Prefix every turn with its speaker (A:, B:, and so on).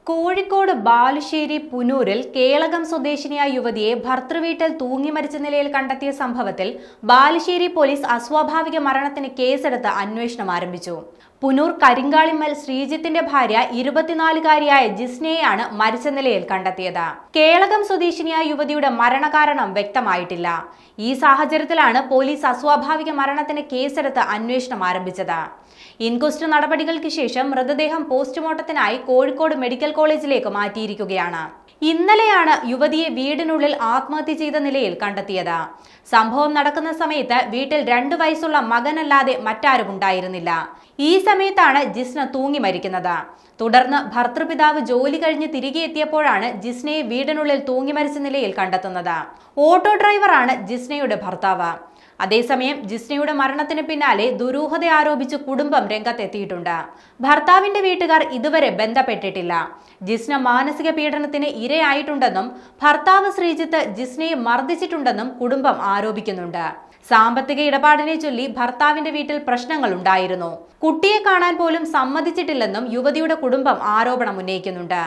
A: കോഴിക്കോട് ബാലുശ്ശേരി പുനൂരിൽ കേളകം സ്വദേശിനിയായ യുവതിയെ ഭർതൃവീട്ടിൽ തൂങ്ങി മരിച്ച നിലയിൽ കണ്ടെത്തിയ സംഭവത്തിൽ ബാലുശ്ശേരി പോലീസ് അസ്വാഭാവിക മരണത്തിന് കേസെടുത്ത് അന്വേഷണം ആരംഭിച്ചു. പുനൂർ കരിങ്കാളിമ്മൽ ശ്രീജിത്തിന്റെ ഭാര്യ 24-കാരിയായ ജിസ്നയെയാണ് മരിച്ച നിലയിൽ കണ്ടെത്തിയത്. കേളകം സ്വദേശിനിയായ യുവതിയുടെ മരണകാരണം വ്യക്തമായിട്ടില്ല. ഈ സാഹചര്യത്തിലാണ് പോലീസ് അസ്വാഭാവിക മരണത്തിന് കേസെടുത്ത് അന്വേഷണം ആരംഭിച്ചത്. ഇൻക്വസ്റ്റ് നടപടികൾക്ക് ശേഷം മൃതദേഹം പോസ്റ്റ്മോർട്ടത്തിനായി കോഴിക്കോട് മെഡിക്കൽ കോളേജിലേക്ക് മാറ്റിയിരിക്കുകയാണ്. ഇന്നലെയാണ് യുവതിയെ വീടിനുള്ളിൽ ആത്മഹത്യ ചെയ്ത നിലയിൽ കണ്ടെത്തിയത്. സംഭവം നടക്കുന്ന സമയത്ത് വീട്ടിൽ 2 വയസ്സുള്ള മകനല്ലാതെ മറ്റാരും ഉണ്ടായിരുന്നില്ല. ഈ സമയത്താണ് ജിസ്ന തൂങ്ങി മരിക്കുന്നത്. തുടർന്ന് ഭർതൃപിതാവ് ജോലി കഴിഞ്ഞ് തിരികെ എത്തിയപ്പോഴാണ് ജിസ്നയെ വീടിനുള്ളിൽ തൂങ്ങി മരിച്ച നിലയിൽ കണ്ടെത്തുന്നത്. ഓട്ടോ ഡ്രൈവറാണ് ജിസ്നയുടെ ഭർത്താവ്. അതേസമയം ജിസ്നയുടെ മരണത്തിന് പിന്നാലെ ദുരൂഹത ആരോപിച്ച് കുടുംബം രംഗത്തെത്തിയിട്ടുണ്ട്. ഭർത്താവിന്റെ വീട്ടുകാർ ഇതുവരെ ബന്ധപ്പെട്ടിട്ടില്ല. ജിസ്ന മാനസിക പീഡനത്തിന് ഇരയായിട്ടുണ്ടെന്നും ഭർത്താവ് ശ്രീജിത്ത് ജിസ്നയെ മർദ്ദിച്ചിട്ടുണ്ടെന്നും കുടുംബം ആരോപിക്കുന്നുണ്ട്. സാമ്പത്തിക ഇടപാടിനെ ചൊല്ലി ഭർത്താവിന്റെ വീട്ടിൽ പ്രശ്നങ്ങൾ ഉണ്ടായിരുന്നു. കുട്ടിയെ കാണാൻ പോലും സമ്മതിച്ചിട്ടില്ലെന്നും യുവതിയുടെ കുടുംബം ആരോപണം ഉന്നയിക്കുന്നുണ്ട്.